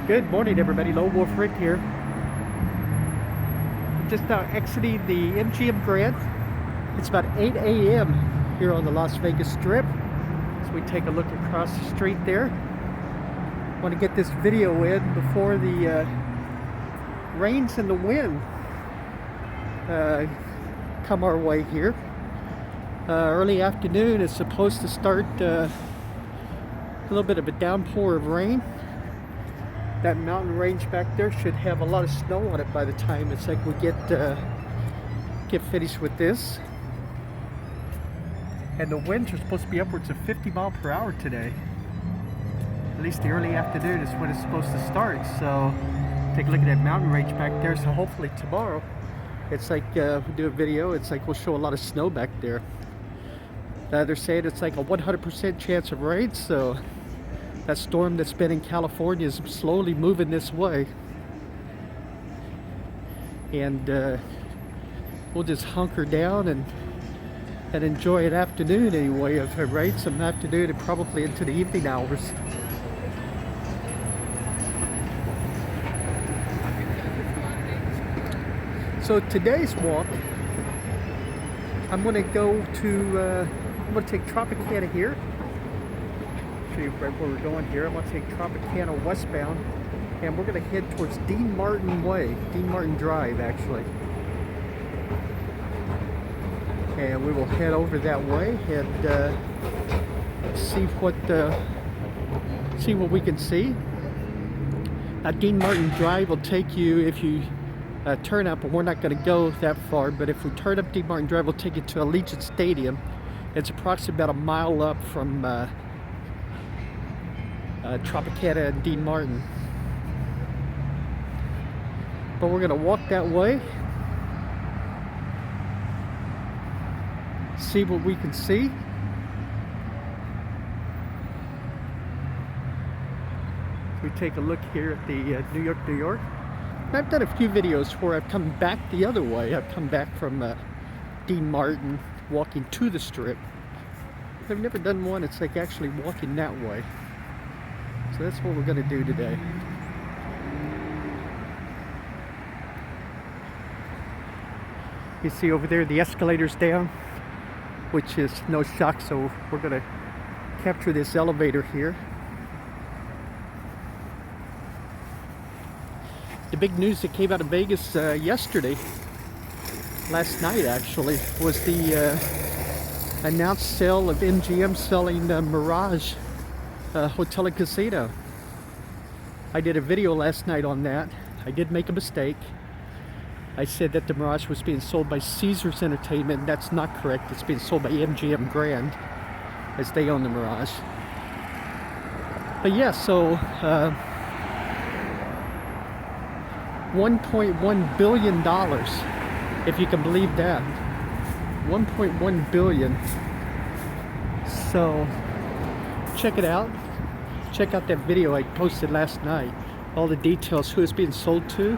Good morning, everybody. Lonewulfrick here. Just now exiting the MGM Grand. It's about 8 a.m. here on the Las Vegas Strip. So we take a look across the street there. Want to get this video in before the rains and the wind come our way here. Early afternoon is supposed to start a little bit of a downpour of rain. That mountain range back there should have a lot of snow on it by the time it's like we get finished with this. And the winds are supposed to be upwards of 50 miles per hour today. At least the early afternoon is when it's supposed to start. So take a look at that mountain range back there. So hopefully tomorrow, it's like we do a video. It's like we'll show a lot of snow back there. They're saying it's like a 100% chance of rain. So that storm that's been in California is slowly moving this way. And we'll just hunker down and enjoy an afternoon anyway of rain, some afternoon and probably into the evening hours. So today's walk, I'm going to go to, I'm going to take Tropicana here. Show you right where we're going here. I'm going to take Tropicana westbound, and we're going to head towards Dean Martin Way, Dean Martin Drive actually. And we will head over that way and see what we can see. Now Dean Martin Drive will take you, if you turn up, and we're not going to go that far, but if we turn up Dean Martin Drive, we'll take you to Allegiant Stadium. It's approximately about a mile up from Tropicana and Dean Martin. But we're going to walk that way, see what we can see. We take a look here at the New York, New York. And I've done a few videos where I've come back the other way. I've come back from Dean Martin, walking to the Strip. I've never done one it's like actually walking that way. So that's what we're going to do today. You see over there the escalators down, which is no shock, so we're going to capture this elevator here. The big news that came out of Vegas yesterday, last night actually, was the announced sale of MGM selling Mirage Hotel and Casino. I did a video last night on that. I did make a mistake. I said that the Mirage was being sold by Caesars Entertainment. That's not correct. It's being sold by MGM Grand, as they own the Mirage. But yeah, so $1.1 billion, if you can believe that. 1.1 billion. So check it out. Check out that video I posted last night. All the details, who it's being sold to,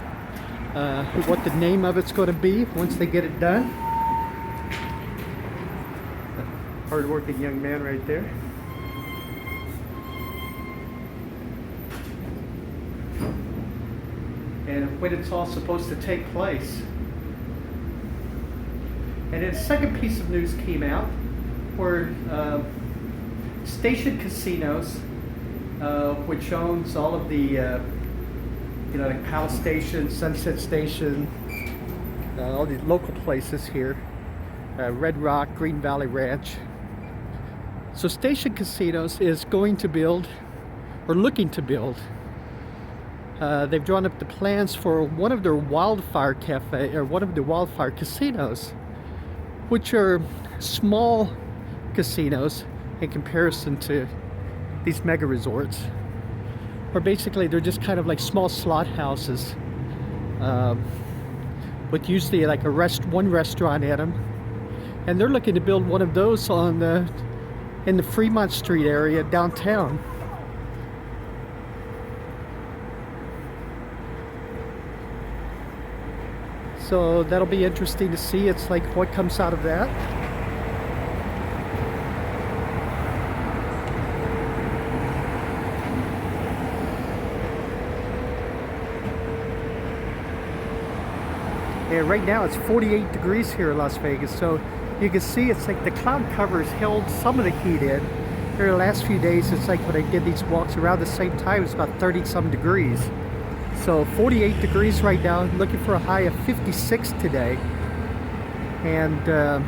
what the name of it's going to be once they get it done. Hard-working young man right there. And when it's all supposed to take place. And then a second piece of news came out where Station Casinos, which owns all of the, like Palace Station, Sunset Station, all these local places here, Red Rock, Green Valley Ranch. So Station Casinos is going to build, or looking to build, they've drawn up the plans for one of their wildfire cafe, or one of the wildfire casinos, which are small casinos in comparison to these mega resorts. Or basically they're just kind of like small slot houses with usually like one restaurant in them. And they're looking to build one of those on in the Fremont Street area downtown. So that'll be interesting to see. It's like what comes out of that. And right now it's 48 degrees here in Las Vegas. So you can see it's like the cloud covers held some of the heat in. Here the last few days, it's like when I did these walks around the same time, it's about 30 some degrees. So 48 degrees right now, looking for a high of 56 today. And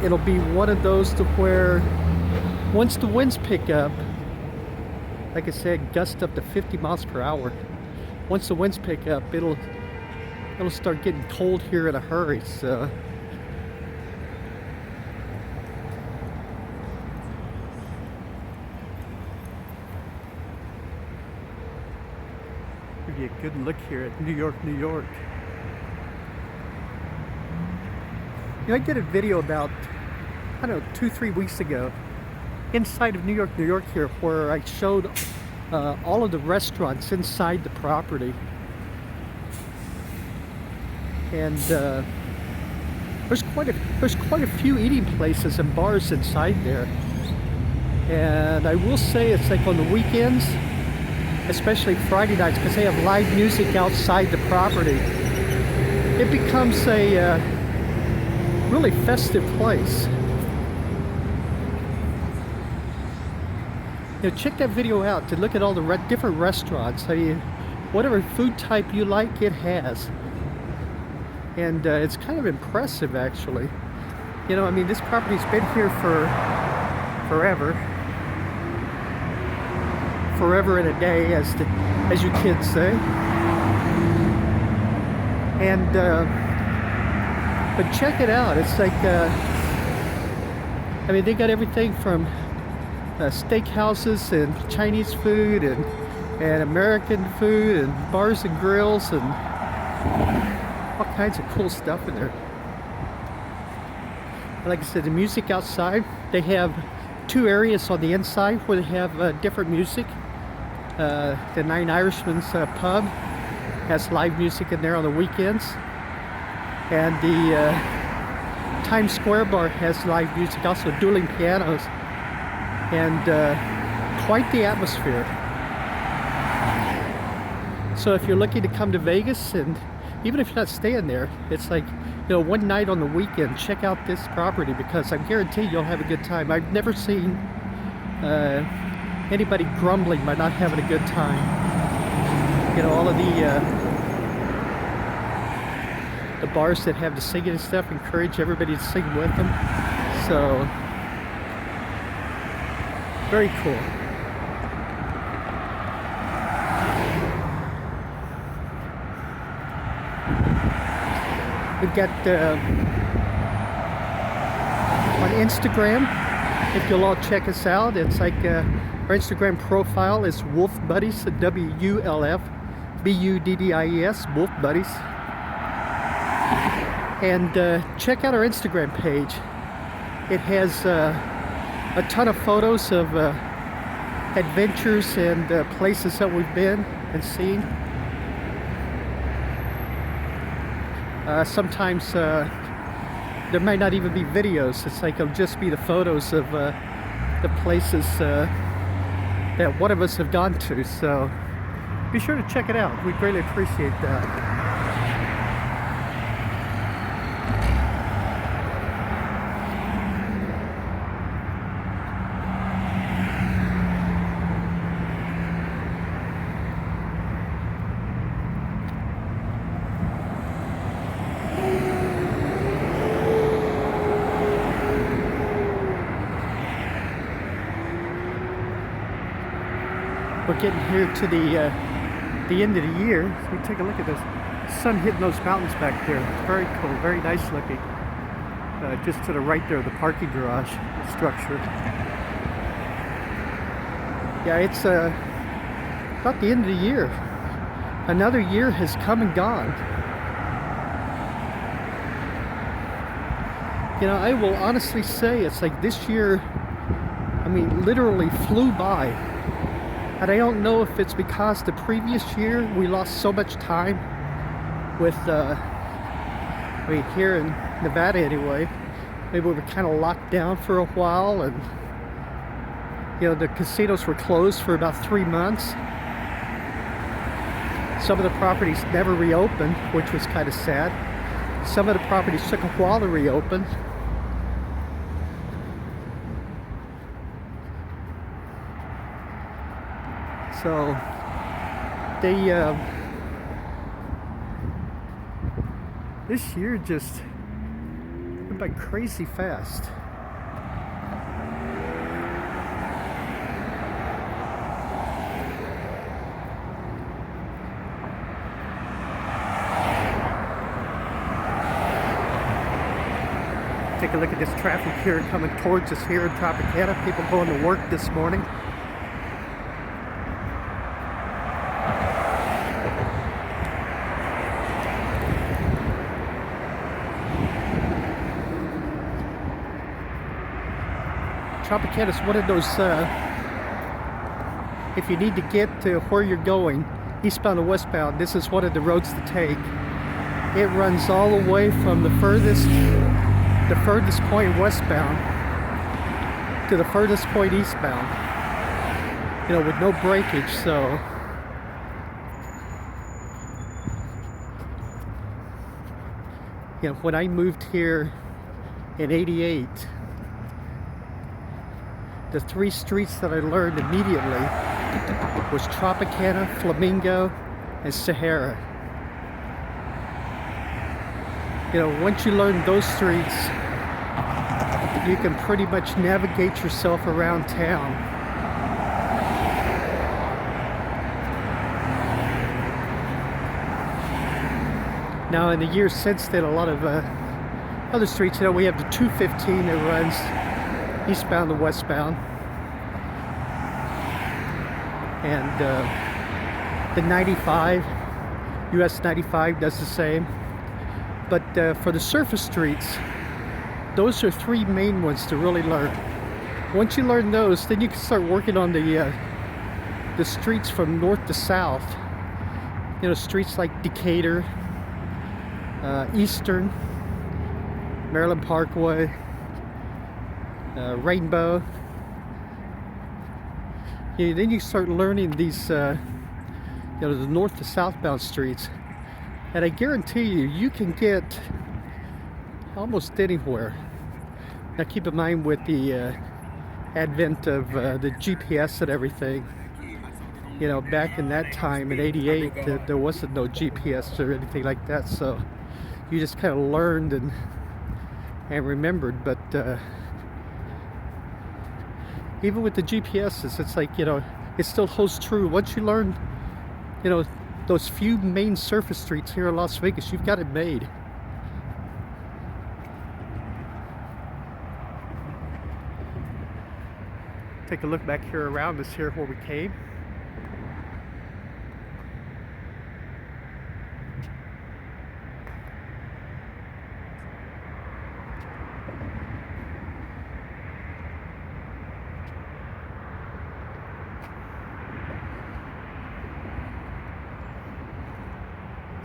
it'll be one of those to where once the winds pick up, like I said, gust up to 50 miles per hour. Once the winds pick up, it'll start getting cold here in a hurry. So give you a good look here at New York, New York. You know, I did a video about, I don't know, 2-3 weeks ago inside of New York, New York here, where I showed all of the restaurants inside the property. And there's quite a few eating places and bars inside there. And I will say it's like on the weekends, especially Friday nights, because they have live music outside the property, it becomes a really festive place. You know, check that video out to look at all the different restaurants. Whatever food type you like, it has. And it's kind of impressive, actually. You know, I mean, this property's been here for forever. Forever and a day, as you kids say. And but check it out. It's like, I mean, they got everything from steakhouses and Chinese food and American food and bars and grills and all kinds of cool stuff in there. Like I said, the music outside, they have 2 areas on the inside where they have different music. The Nine Irishmen's pub has live music in there on the weekends. And the Times Square bar has live music, also dueling pianos. And quite the atmosphere. So if you're looking to come to Vegas, and even if you're not staying there, it's like, you know, one night on the weekend, check out this property, because I guarantee you'll have a good time. I've never seen anybody grumbling by not having a good time. You know, all of the bars that have the singing and stuff encourage everybody to sing with them. So very cool. We've got on Instagram, if you'll all check us out, it's like our Instagram profile is Wolf Buddies, WULFBUDDIES, Wolf Buddies. And check out our Instagram page. It has a ton of photos of adventures and places that we've been and seen. Sometimes there might not even be videos. It's like it'll just be the photos of the places that one of us have gone to. So be sure to check it out. We'd greatly appreciate that. We're getting here to the end of the year. So we take a look at this sun hitting those mountains back there. It's very cool, very nice looking. Just to the right there, the parking garage structure. Yeah, it's about the end of the year. Another year has come and gone. You know, I will honestly say it's like this year, I mean, literally flew by. And I don't know if it's because the previous year we lost so much time with, I mean, here in Nevada anyway, maybe we were kind of locked down for a while, and, you know, the casinos were closed for about 3 months. Some of the properties never reopened, which was kind of sad. Some of the properties took a while to reopen. So they this year just went by crazy fast. Take a look at this traffic here coming towards us here in Tropicana. People going to work this morning. Tropicana is one of those, if you need to get to where you're going, eastbound or westbound, this is one of the roads to take. It runs all the way from the furthest point westbound to the furthest point eastbound, you know, with no breakage. So you know, when I moved here in '88, the three streets that I learned immediately was Tropicana, Flamingo, and Sahara. You know, once you learn those streets, you can pretty much navigate yourself around town. Now, in the years since then, a lot of other streets, you know, we have the 215 that runs eastbound and westbound, and the 95, US 95 does the same. But for the surface streets, those are three main ones to really learn. Once you learn those, then you can start working on the streets from north to south. You know, streets like Decatur, Eastern, Maryland Parkway, Rainbow. Yeah, then you start learning these, you know, the north to southbound streets. And I guarantee you, you can get almost anywhere. Now keep in mind, with the advent of the GPS and everything, you know, back in that time in '88, there wasn't no GPS or anything like that. So you just kind of learned and remembered. But even with the GPSs, it's like, you know, it still holds true. Once you learn, you know, those few main surface streets here in Las Vegas, you've got it made. Take a look back here around us here where we came.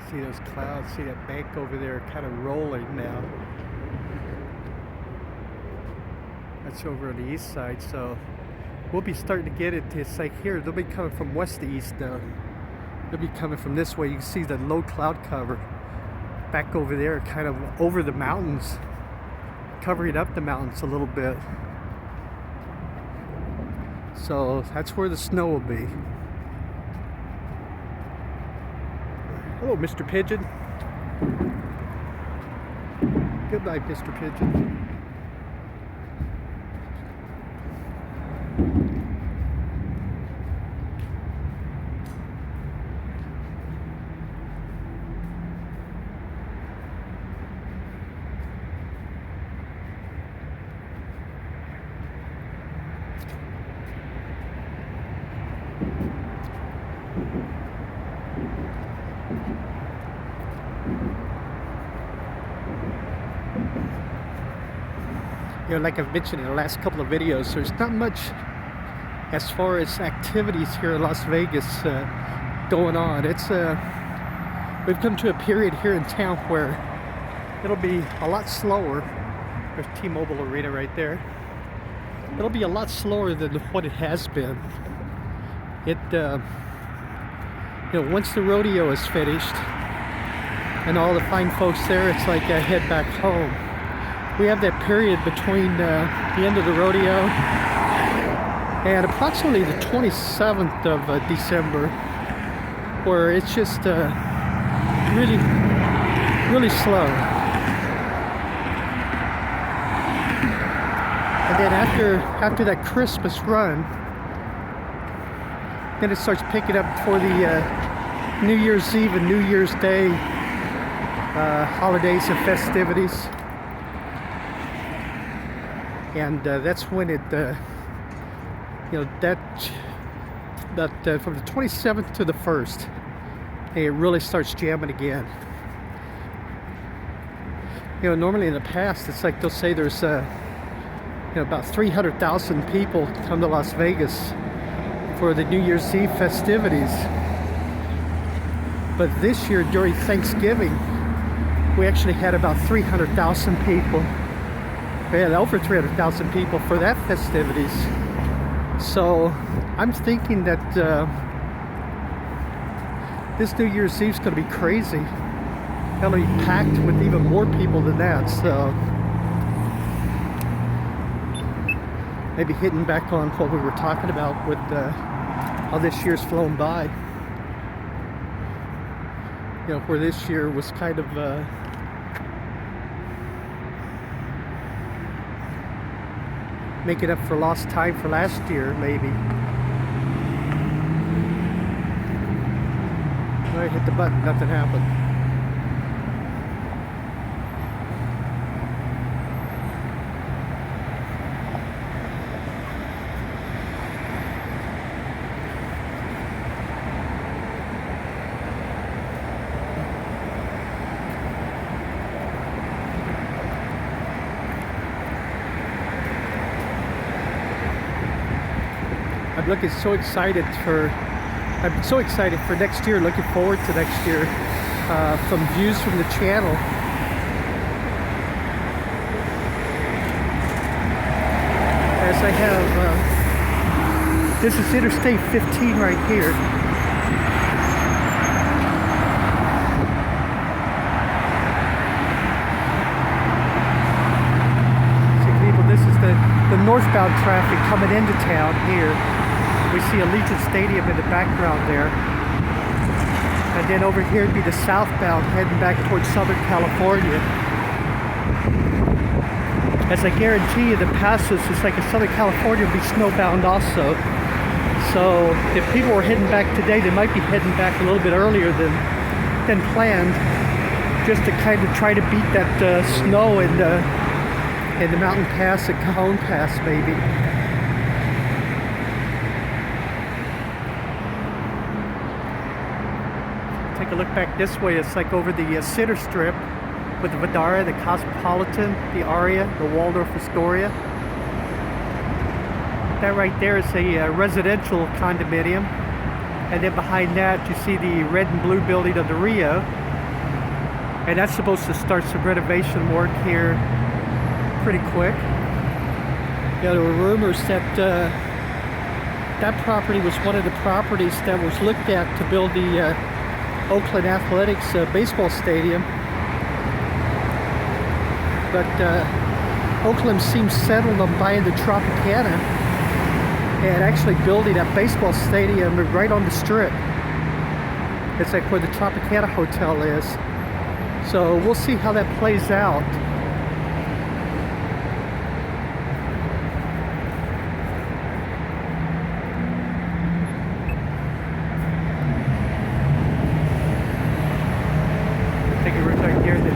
See those clouds, see that bank over there kind of rolling now. That's over on the east side, so we'll be starting to get it. It's like here, they'll be coming from west to east now. They'll be coming from this way. You can see the low cloud cover back over there, kind of over the mountains, covering up the mountains a little bit. So that's where the snow will be. Hello, Mr. Pigeon. Good night, Mr. Pigeon. You know, like I've mentioned in the last couple of videos, there's not much as far as activities here in Las Vegas going on. It's we've come to a period here in town where it'll be a lot slower. There's T-Mobile Arena right there. It'll be a lot slower than what it has been. once the rodeo is finished and all the fine folks there, it's like head back home. We have that period between the end of the rodeo and approximately the 27th of December, where it's just really, really slow. And then after that Christmas run, then it starts picking up for the New Year's Eve and New Year's Day holidays and festivities. And that's when it, from the 27th to the 1st, it really starts jamming again. Normally in the past, it's like they'll say there's about 300,000 people come to Las Vegas for the New Year's Eve festivities. But this year during Thanksgiving, we actually had about 300,000 people. We had over 300,000 people for that festivities. So I'm thinking that this New Year's Eve is going to be crazy. It'll be packed with even more people than that. So maybe hitting back on what we were talking about with how this year's flown by. Where this year was kind of making up for lost time for last year, maybe. I hit the button, nothing happened. I'm so excited for next year, looking forward to next year, from views from the channel. As I have, this is Interstate 15 right here. See people, this is the northbound traffic coming into town here. We see Allegiant Stadium in the background there. And then over here would be the southbound heading back towards Southern California. As I guarantee you, the passes, it's like in Southern California will be snowbound also. So if people were heading back today, they might be heading back a little bit earlier than planned, just to kind of try to beat that snow in the Mountain Pass and Cajon Pass maybe. Take a look back this way. It's like over the Center Strip with the Vdara, the Cosmopolitan, the Aria, the Waldorf Astoria. That right there is a residential condominium. And then behind that you see the red and blue building of the Rio. And that's supposed to start some renovation work here pretty quick. There were rumors that that property was one of the properties that was looked at to build the Oakland Athletics baseball stadium, but Oakland seems settled on buying the Tropicana and actually building that baseball stadium right on the strip. It's like where the Tropicana Hotel is. So we'll see how that plays out.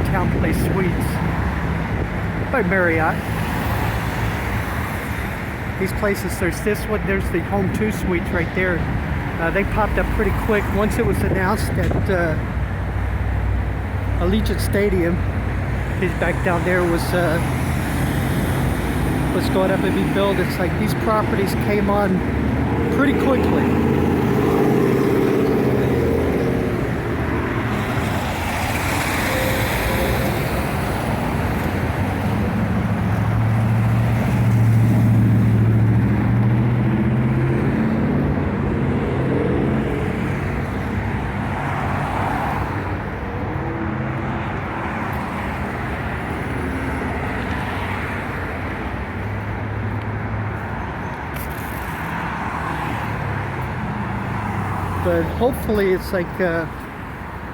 Town Place Suites by Marriott. These places, there's this one, there's the Home 2 Suites right there. They popped up pretty quick once it was announced that Allegiant Stadium is back down there was going up and be built. It's like these properties came on pretty quickly. but hopefully it's like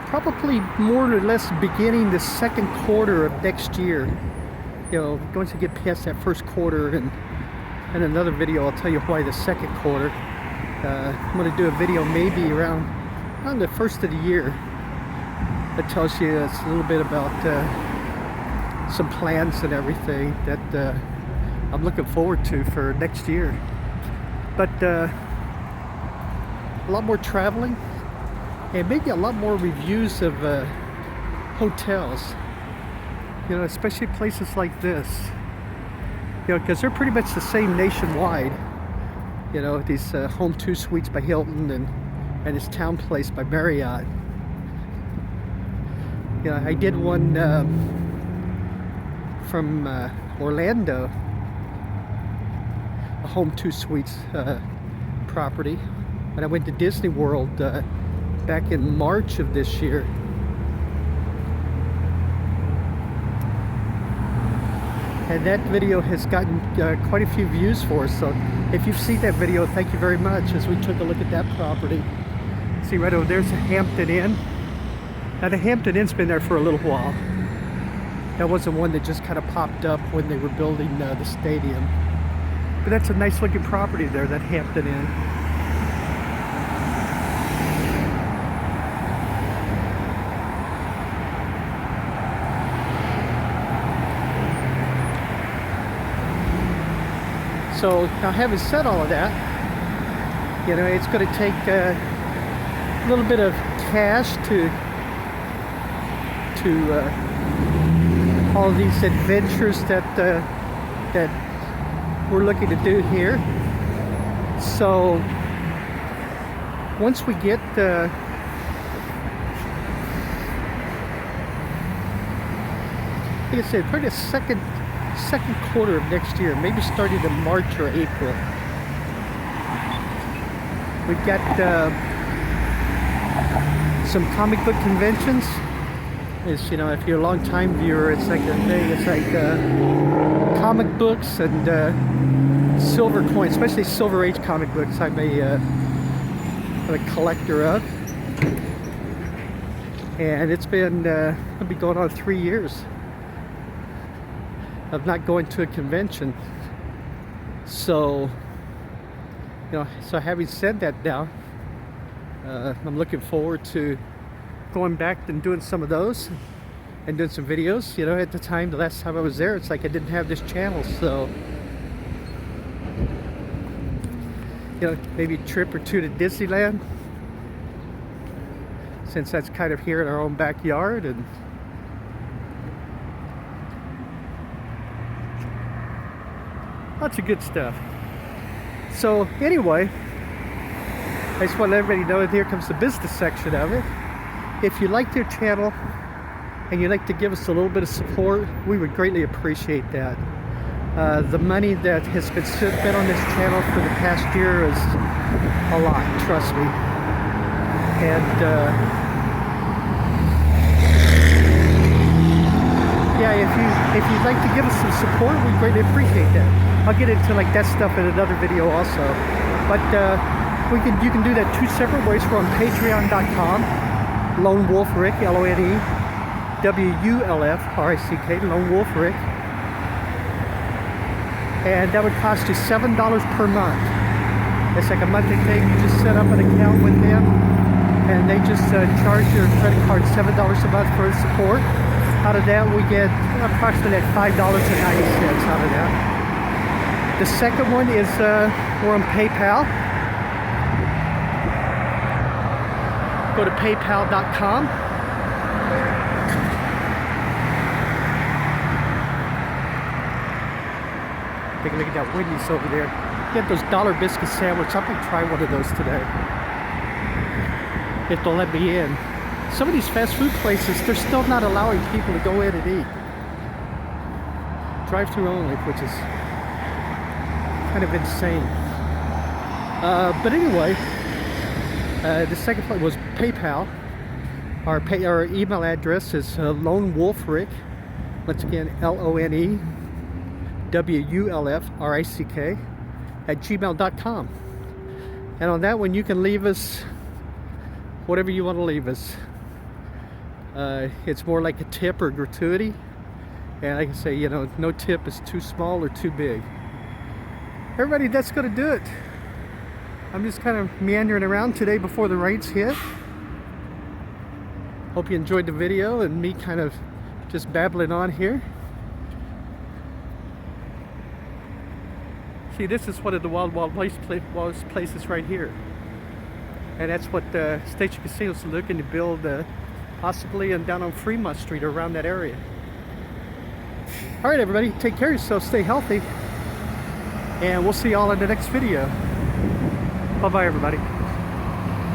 probably more or less beginning the second quarter of next year. You know, once you get past that first quarter, and in another video I'll tell you why the second quarter. I'm going to do a video maybe around the first of the year that tells you a little bit about some plans and everything that I'm looking forward to for next year. But a lot more traveling, and maybe a lot more reviews of hotels, you know, especially places like this, you know, because they're pretty much the same nationwide. You know, these Home 2 Suites by Hilton and this Town Place by Marriott. You know, I did one from Orlando, a Home 2 Suites property, and I went to Disney World back in March of this year. And that video has gotten quite a few views for us. So if you've seen that video, thank you very much, as we took a look at that property. See right over there's the Hampton Inn. Now the Hampton Inn's been there for a little while. That wasn't one that just kind of popped up when they were building the stadium. But that's a nice looking property there, that Hampton Inn. So now, having said all of that, you know, it's going to take a little bit of cash to all these adventures that we're looking to do here. So once we get like I said, probably the second quarter of next year, maybe starting in March or April. We've got some comic book conventions. It's, you know, if you're a long time viewer, it's like a thing. It's like comic books and silver coins, especially Silver Age comic books. I'm a collector of, and it's been it'll be going on 3 years of not going to a convention. So, you know, so having said that now, I'm looking forward to going back and doing some of those and doing some videos. You know, at the time, the last time I was there, it's like I didn't have this channel, so, you know, maybe a trip or two to Disneyland, since that's kind of here in our own backyard. And lots of good stuff. So anyway, I just want to let everybody know that here comes the business section of it. If you like their channel and you'd like to give us a little bit of support, we would greatly appreciate that. The money that has been spent on this channel for the past year is a lot, trust me. And yeah, if you'd like to give us some support, we greatly appreciate that. I'll get into like that stuff in another video also. But you can do that two separate ways. We're on patreon.com, Lonewulfrick, Lonewulfrick, Lonewulfrick. And that would cost you $7 per month. It's like a monthly thing. You just set up an account with them, and they just charge your credit card $7 a month for the support. Out of that, we get approximately $5.90 out of that. The second one is we're on PayPal. Go to paypal.com. Take a look at that Wendy's over there. Get those dollar biscuit sandwiches. I'm gonna try one of those today, if they'll let me in. Some of these fast food places, they're still not allowing people to go in and eat. Drive-through only, which is kind of insane. But anyway, the second part was PayPal. Our email address is Lonewulfrick. Once again, LONEWULFRICK @gmail.com. And on that one, you can leave us whatever you want to leave us. It's more like a tip or gratuity. And I can say, you know, no tip is too small or too big. Everybody, that's going to do it. I'm just kind of meandering around today before the rains hit. Hope you enjoyed the video and me kind of just babbling on here. See, this is one of the Wild West places right here. And that's what Station Casino is looking to build possibly down on Fremont Street or around that area. All right, everybody, take care of yourself, stay healthy, and we'll see y'all in the next video. Bye-bye, everybody.